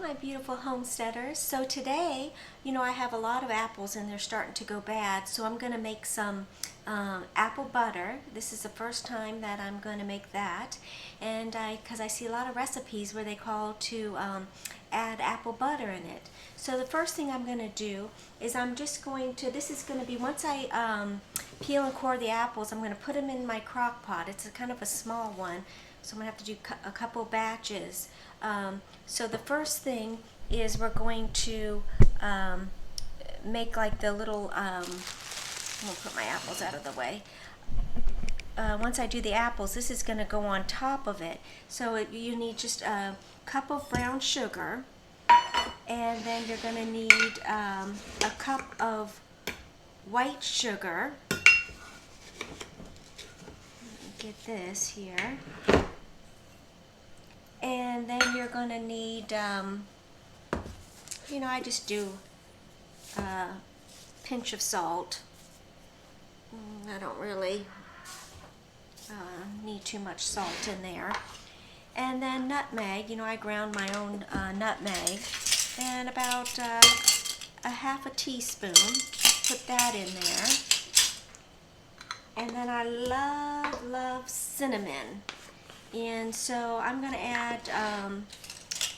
my beautiful homesteaders. So today, I have a lot of apples and they're starting to go bad, so I'm going to make some apple butter. This is the first time that I'm going to make that, and because I see a lot of recipes where they call to add apple butter in it. So the first thing I'm going to do is I'm just going to, this is going to be, once I peel and core the apples, I'm going to put them in my crock pot. It's a kind of a small one, so I'm going to have to do a couple batches. So the first thing is we're going to make like the little, I'm going to put my apples out of the way. Once I do the apples, this is going to go on top of it. So you need just a cup of brown sugar, and then you're going to need a cup of white sugar. Get this here. And then you're going to need, I just do a pinch of salt. I don't really need too much salt in there. And then nutmeg, I ground my own nutmeg. And about a half a teaspoon, put that in there. And then I love cinnamon. And so I'm going to add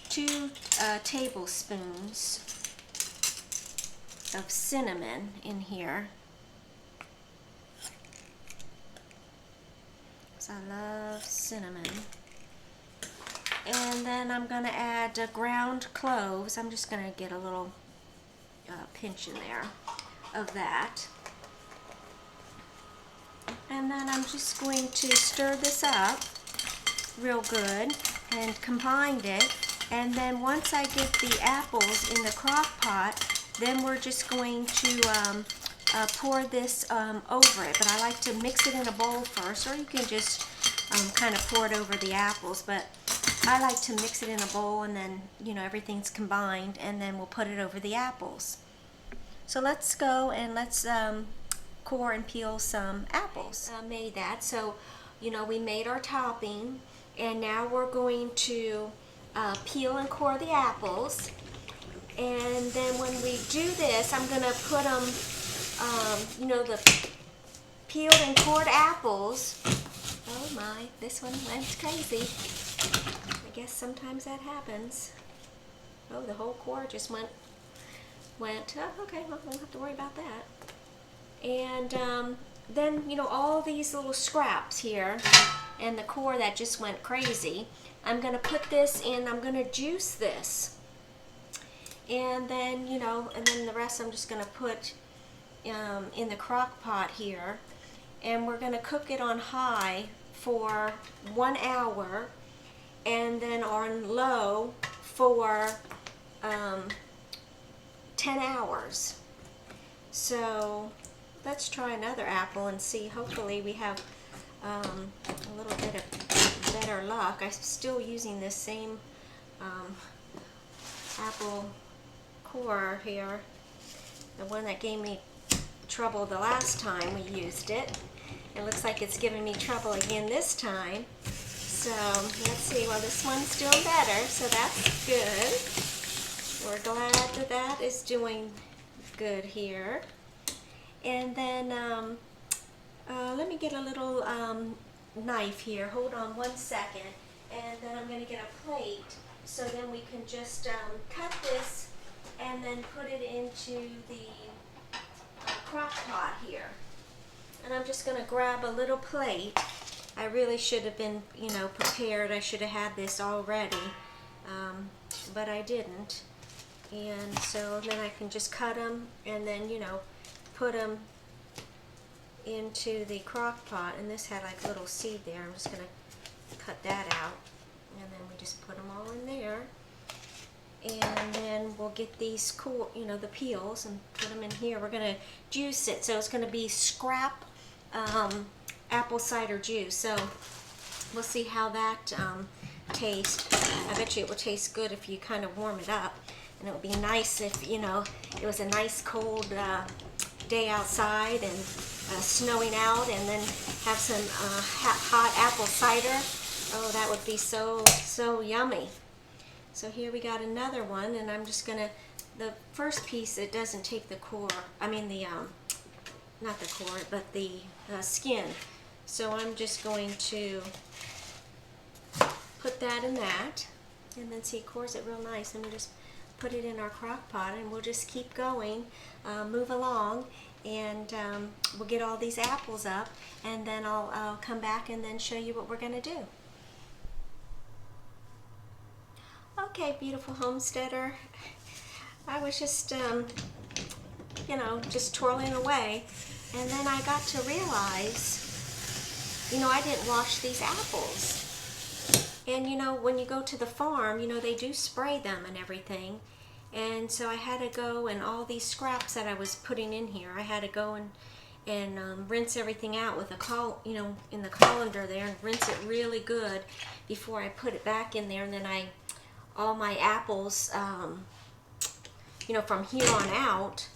2 tablespoons of cinnamon in here. Because I love cinnamon. And then I'm going to add ground cloves. I'm just going to get a little pinch in there of that. And then I'm just going to stir this up real good and combine it, and then once I get the apples in the crock pot, then we're just going to pour this over it. But I like to mix it in a bowl first, or you can just kind of pour it over the apples, but I like to mix it in a bowl, and then everything's combined, and then we'll put it over the apples. So let's go and let's core and peel some apples. Made that, so we made our topping. And now we're going to peel and core the apples. And then when we do this, I'm going to put them, the peeled and cored apples. Oh my, this one went crazy. I guess sometimes that happens. Oh, the whole core just went, oh, okay, well, we don't have to worry about that. And then, all these little scraps here, and the core that just went crazy, I'm going to put this in, I'm going to juice this. And then, and then the rest I'm just going to put in the crock pot here. And we're going to cook it on high for 1 hour, and then on low for 10 hours. So let's try another apple and see. Hopefully we have a little bit of better luck. I'm still using this same apple core here, the one that gave me trouble the last time we used it. It looks like it's giving me trouble again this time. So let's see. Well, this one's doing better, so that's good. We're glad that that is doing good here. And then let me get a little knife here. Hold on 1 second. And then I'm going to get a plate, so then we can just cut this and then put it into the crock pot here. And I'm just going to grab a little plate. I really should have been, prepared. I should have had this already, but I didn't. And so then I can just cut them and then, put them into the crock pot. And this had like a little seed there. I'm just going to cut that out, and then we just put them all in there. And then we'll get these cool, the peels, and put them in here. We're going to juice it, so it's going to be scrap apple cider juice. So we'll see how that tastes. I bet you it will taste good if you kind of warm it up, and it would be nice if it was a nice cold day outside and snowing out, and then have some hot apple cider. Oh, that would be so yummy. So here we got another one, and I'm just gonna, the first piece, it doesn't take the core, I mean the, not the core, but the skin. So I'm just going to put that in that, and then see, it cores it real nice, and we just put it in our crock pot, and we'll just keep going, move along, and we'll get all these apples up, and then I'll come back and then show you what we're gonna do. Okay, beautiful homesteader, I was just, you know, just twirling away, and then I got to realize, you know, I didn't wash these apples. And you know, when you go to the farm, you know, they do spray them and everything. And so I had to go, and all these scraps that I was putting in here, I had to go and rinse everything out with a you know, in the colander there, and rinse it really good before I put it back in there. And then all my apples, you know, from here on out,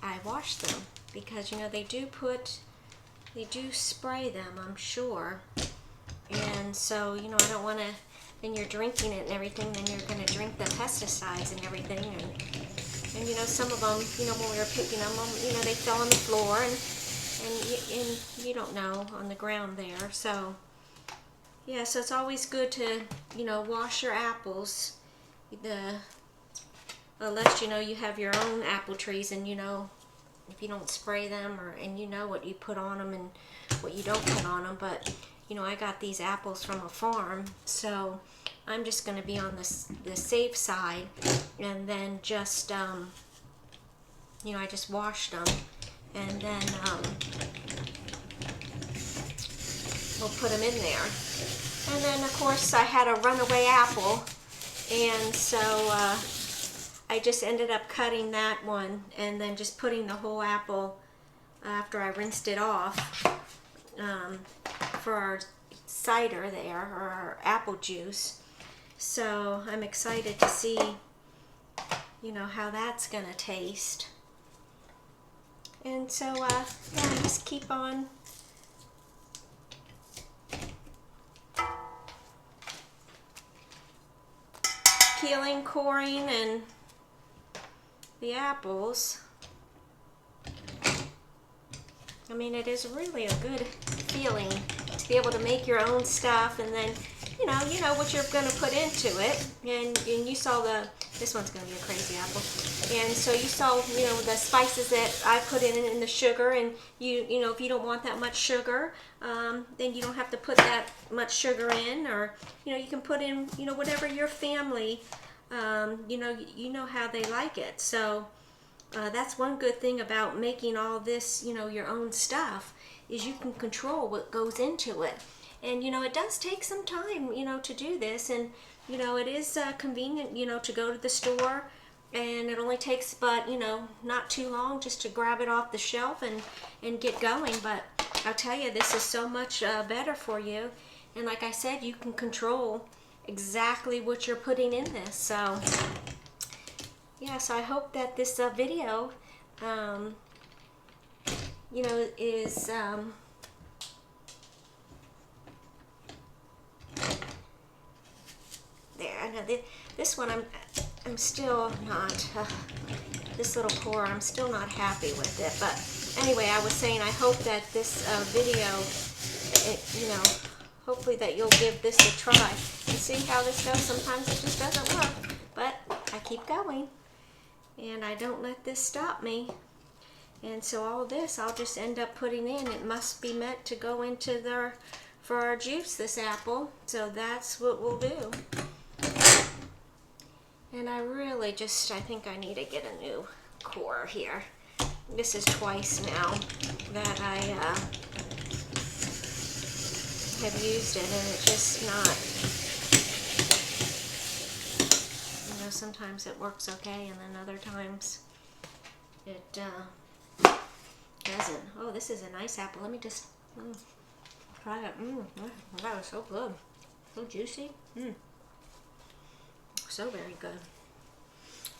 I washed them, because you know, they do spray them, I'm sure. And so, you know, I don't want to, then you're drinking it and everything, then you're going to drink the pesticides and everything. And you know, some of them, you know, when we were picking them, you know, they fell on the floor, and you don't know, on the ground there. So, yeah, so it's always good to, you know, wash your apples. Unless, you know, you have your own apple trees, and you know, if you don't spray them, and you know what you put on them and what you don't put on them. But you know, I got these apples from a farm, so I'm just going to be on the safe side, and then just, you know, I just washed them, and then we'll put them in there. And then, of course, I had a runaway apple, and so I just ended up cutting that one, and then just putting the whole apple, after I rinsed it off, for our cider there, or our apple juice. So I'm excited to see, you know, how that's gonna taste. And so yeah, just keep on peeling, coring, and the apples. I mean, it is really a good feeling to be able to make your own stuff, and then you know what you're going to put into it. And you saw this one's going to be a crazy apple. And so you saw, you know, the spices that I put in the sugar, and you know, if you don't want that much sugar, then you don't have to put that much sugar in, or you know, you can put in, you know, whatever your family, you know how they like it. So that's one good thing about making all this, you know, your own stuff, is you can control what goes into it. And you know, it does take some time, you know, to do this, and you know, it is convenient, you know, to go to the store, and it only takes, but you know, not too long just to grab it off the shelf and get going. But I'll tell you, this is so much better for you, and like I said, you can control exactly what you're putting in this. So yeah, so I hope that this video, you know, is there. I know this one I'm still not, this little core, I'm still not happy with it. But anyway, I was saying, I hope that this video, you know, hopefully that you'll give this a try and see how this goes. Sometimes it just doesn't work, but I keep going, and I don't let this stop me. And so all this I'll just end up putting in. It must be meant to go into there for our juice, this apple. So that's what we'll do. And I really just, I think I need to get a new core here. This is twice now that I have used it, and it's just not, you know, sometimes it works okay, and then other times it doesn't. Oh, this is a nice apple. Let me just try it. That was so good. So juicy. So very good.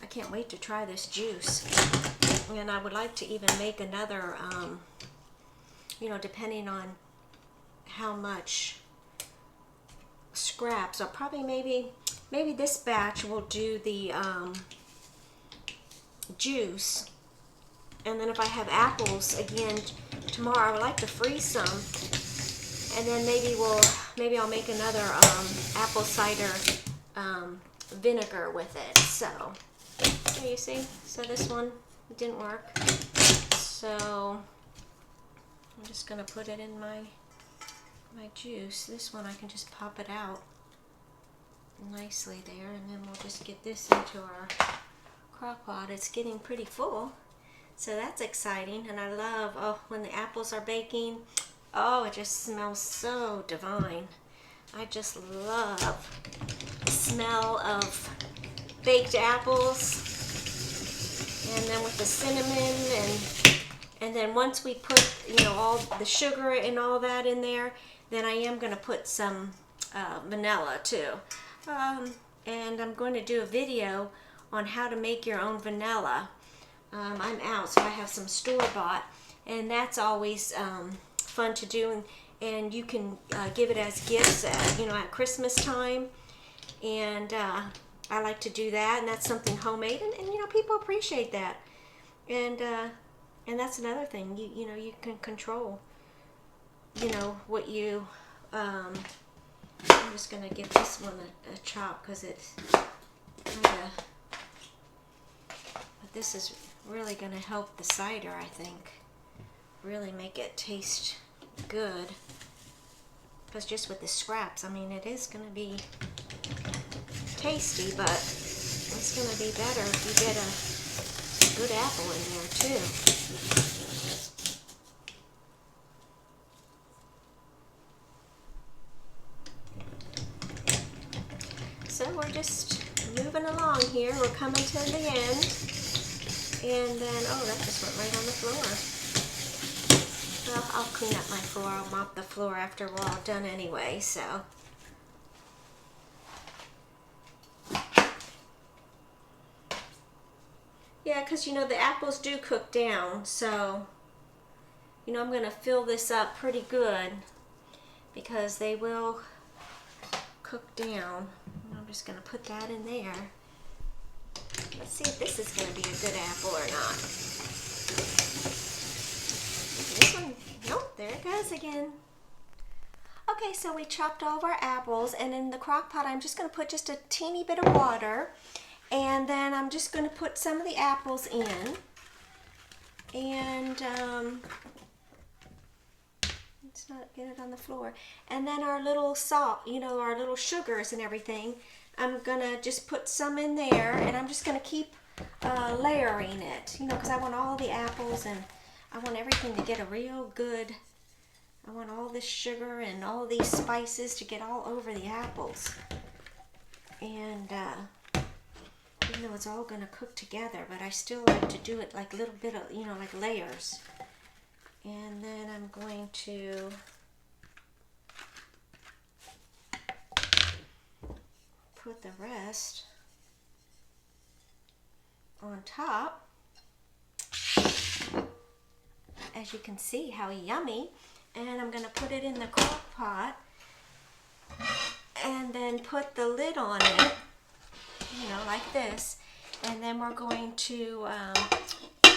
I can't wait to try this juice. And I would like to even make another, you know, depending on how much scraps, or probably maybe maybe this batch will do the juice. And then if I have apples again tomorrow, I would like to freeze some. And then maybe I'll make another apple cider vinegar with it. So, there you see. So this one didn't work. So I'm just gonna put it in my juice. This one I can just pop it out nicely there, and then we'll just get this into our crock pot. It's getting pretty full, so that's exciting. And I love, when the apples are baking, it just smells so divine. I just love the smell of baked apples, and then with the cinnamon, and then once we put, all the sugar and all that in there, then I am going to put some vanilla too. And I'm going to do a video on how to make your own vanilla. I'm out, so I have some store-bought, and that's always fun to do, and you can give it as gifts at Christmas time, and I like to do that, and that's something homemade, and people appreciate that, and that's another thing, you can control what you I'm just gonna give this one a chop because it's kinda, but this is really gonna help the cider, I think, really make it taste good, because just with the scraps, I mean, it is gonna be tasty, but it's gonna be better if you get a good apple in there too. So we're just moving along here. We're coming to the end. And then, that just went right on the floor. Well, I'll clean up my floor. I'll mop the floor after we're all done anyway, so. Yeah, because, the apples do cook down, so, I'm going to fill this up pretty good because they will cook down. I'm just going to put that in there. Let's see if this is going to be a good apple or not. This one, nope, there it goes again. Okay, so we chopped all of our apples, and in the crock pot I'm just going to put just a teeny bit of water, and then I'm just going to put some of the apples in, and let's not get it on the floor. And then our little salt, our little sugars and everything, I'm gonna just put some in there, and I'm just gonna keep layering it, because I want all the apples, and I want everything to get a real good, I want all this sugar and all these spices to get all over the apples. And even though it's all gonna cook together, but I still like to do it like a little bit of, like layers. And then I'm going to put the rest on top. As you can see, how yummy. And I'm going to put it in the crock pot and then put the lid on it, like this. And then we're going to,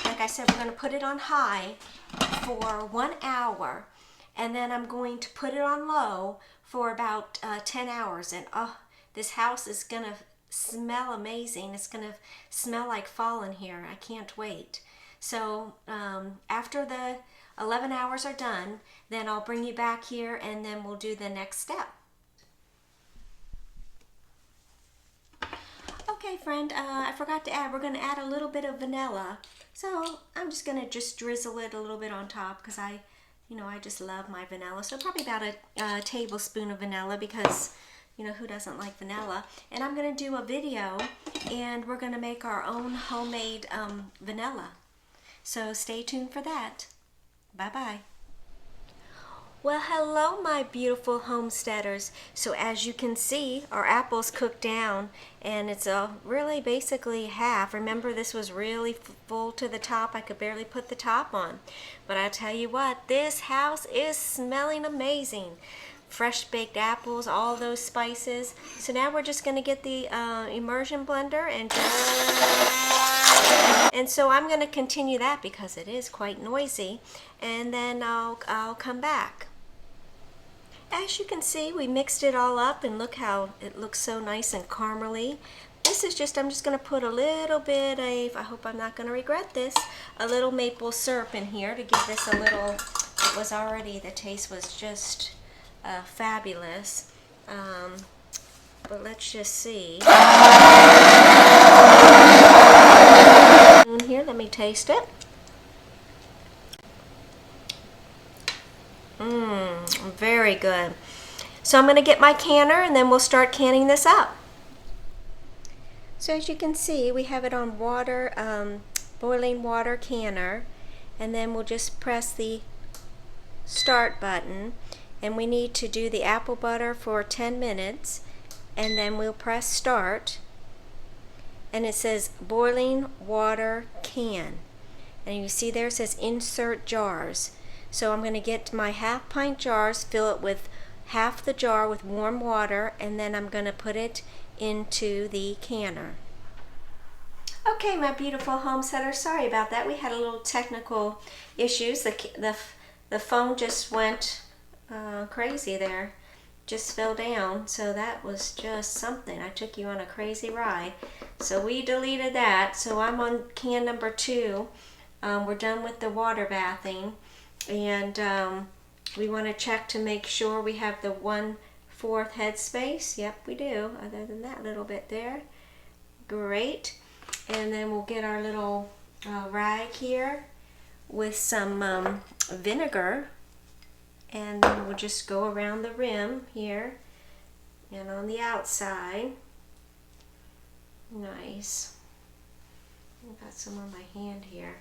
like I said, we're going to put it on high for 1 hour, and then I'm going to put it on low for about 10 hours, and this house is gonna smell amazing. It's gonna smell like fall in here. I can't wait. So after the 11 hours are done, then I'll bring you back here, and then we'll do the next step. Okay, friend, I forgot to add, we're going to add a little bit of vanilla. So I'm just going to just drizzle it a little bit on top because I just love my vanilla. So probably about a tablespoon of vanilla because, who doesn't like vanilla? And I'm going to do a video, and we're going to make our own homemade vanilla. So stay tuned for that. Bye-bye. Well, hello, my beautiful homesteaders. So as you can see, our apples cooked down, and it's really basically half. Remember, this was really full to the top. I could barely put the top on. But I tell you what, this house is smelling amazing. fresh baked apples, all those spices. So now we're just going to get the immersion blender and so I'm going to continue that because it is quite noisy, and then I'll come back. As you can see, we mixed it all up, and look how it looks so nice and caramely. This is just, I'm just going to put a little bit of, I hope I'm not going to regret this, a little maple syrup in here to give this a little, it was already, the taste was just fabulous. But let's just see. Here, let me taste it. Very good. So I'm going to get my canner and then we'll start canning this up. So as you can see, we have it on water, boiling water canner, and then we'll just press the start button, and we need to do the apple butter for 10 minutes, and then we'll press start, and it says boiling water can, and you see there it says insert jars. So I'm going to get my half-pint jars, fill it with half the jar with warm water, and then I'm going to put it into the canner. Okay, my beautiful homesteaders, sorry about that. We had a little technical issues. The phone just went crazy there, just fell down. So that was just something. I took you on a crazy ride. So we deleted that. So I'm on can number 2. We're done with the water bathing, and we want to check to make sure we have the 1/4 head space. Yep, we do. Other than that little bit there. Great. And then we'll get our little rag here with some vinegar, and then we'll just go around the rim here and on the outside. Nice. I've got some on my hand here.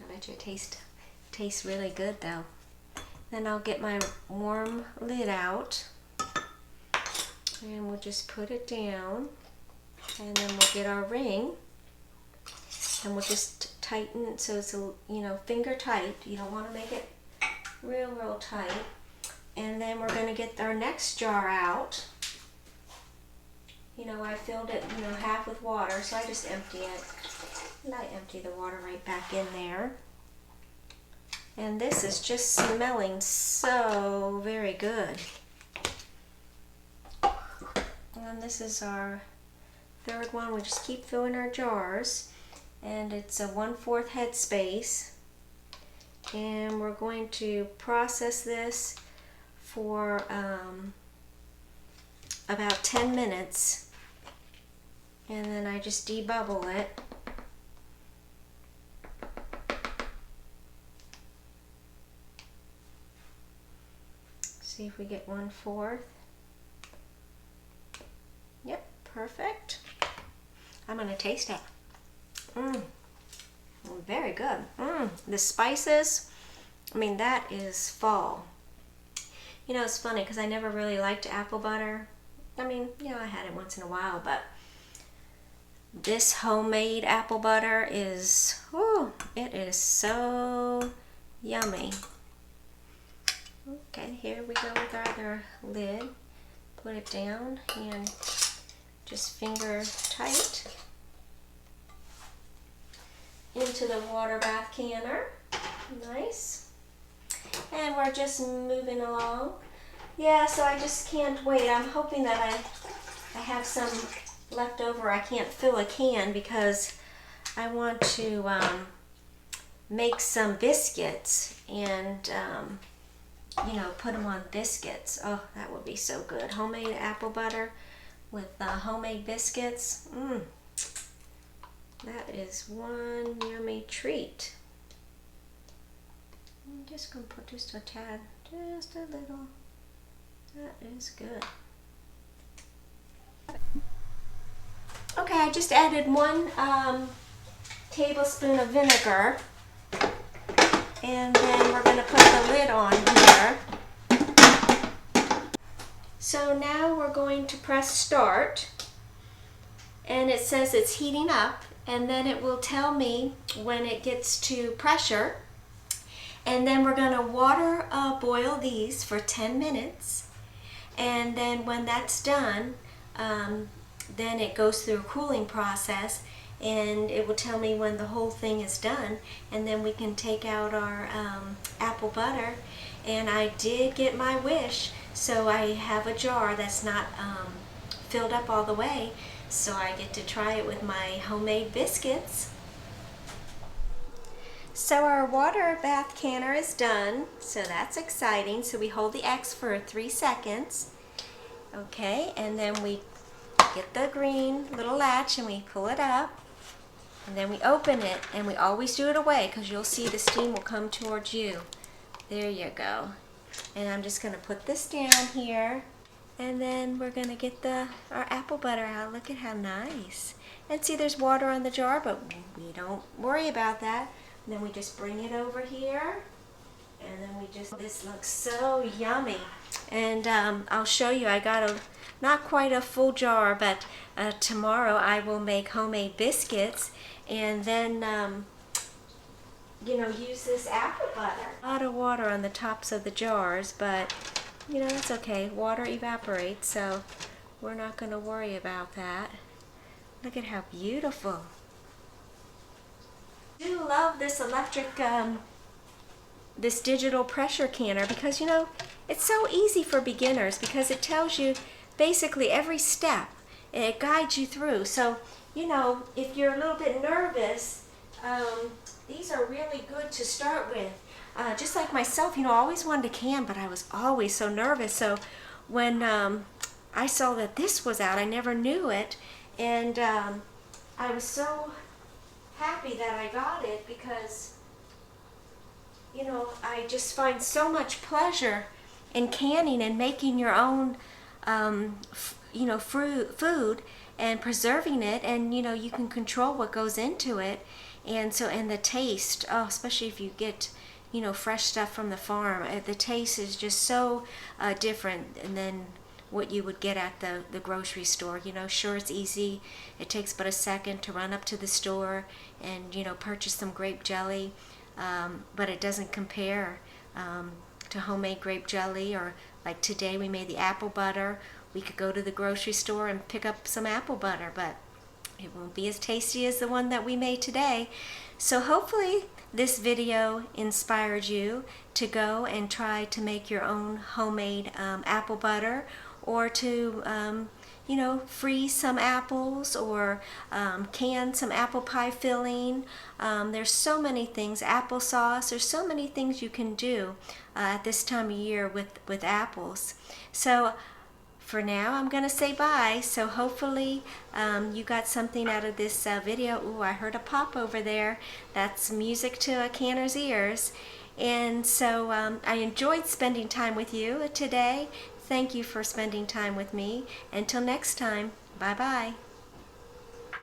I bet you it tastes really good though. Then I'll get my warm lid out, and we'll just put it down, and then we'll get our ring, and we'll just tighten so it's finger tight. You don't want to make it real tight. And then we're going to get our next jar out. I filled it half with water, so I just empty it, and I empty the water right back in there. And this is just smelling so very good. And this is our third one. We just keep filling our jars, and it's a 1/4 head space, and we're going to process this for about 10 minutes, and then I just debubble it. See if we get 1/4. Yep, perfect. I'm going to taste it. Very good. The spices, I mean, that is fall. It's funny because I never really liked apple butter. I mean, I had it once in a while, but this homemade apple butter is, it is so yummy. Okay, here we go with our other lid. Put it down and just finger tight into the water bath canner. Nice. And we're just moving along. Yeah, so I just can't wait. I'm hoping that I have some left over. I can't fill a can because I want to make some biscuits and put them on biscuits. Oh, that would be so good. Homemade apple butter with homemade biscuits. That is one yummy treat. I'm just going to put just a tad, just a little. That is good. Okay, I just added 1 tablespoon of vinegar, and then we're going to put the lid on here. So now we're going to press start, and it says it's heating up, and then it will tell me when it gets to pressure, And then we're gonna water boil these for 10 minutes. And then when that's done, then it goes through a cooling process, and it will tell me when the whole thing is done, and then we can take out our apple butter. And I did get my wish, so I have a jar that's not filled up all the way, so I get to try it with my homemade biscuits. So our water bath canner is done, so that's exciting. So we hold the X for 3 seconds. Okay, and then we get the green little latch and we pull it up, and then we open it, and we always do it away because you'll see the steam will come towards you. There you go. And I'm just going to put this down here, and then we're going to get our apple butter out. Look at how nice. And see, there's water on the jar, but we don't worry about that. And then we just bring it over here, and then this looks so yummy. And I'll show you, I got not quite a full jar, but tomorrow I will make homemade biscuits, and then use this apple butter. A lot of water on the tops of the jars, but that's okay. Water evaporates, so we're not going to worry about that. Look at how beautiful. I do love this electric, this digital pressure canner, because it's so easy for beginners, because it tells you basically every step. It guides you through. So if you're a little bit nervous, these are really good to start with. Just like myself, I always wanted to can, but I was always so nervous. So when I saw that this was out, I never knew it, and I was so happy that I got it, because I just find so much pleasure in canning and making your own food and preserving it, and you can control what goes into it, and the taste, especially if you get fresh stuff from the farm, the taste is just so different than what you would get at the grocery store. Sure, it's easy. It takes but a second to run up to the store and purchase some grape jelly, but it doesn't compare to homemade grape jelly. Or like today we made the apple butter. We could go to the grocery store and pick up some apple butter, but it won't be as tasty as the one that we made today. So hopefully this video inspired you to go and try to make your own homemade apple butter, or to freeze some apples, or can some apple pie filling. There's so many things, applesauce, there's so many things you can do at this time of year with apples. So for now, I'm going to say bye. So hopefully you got something out of this video. Ooh, I heard a pop over there. That's music to a canner's ears. And so I enjoyed spending time with you today. Thank you for spending time with me. Until next time, bye-bye.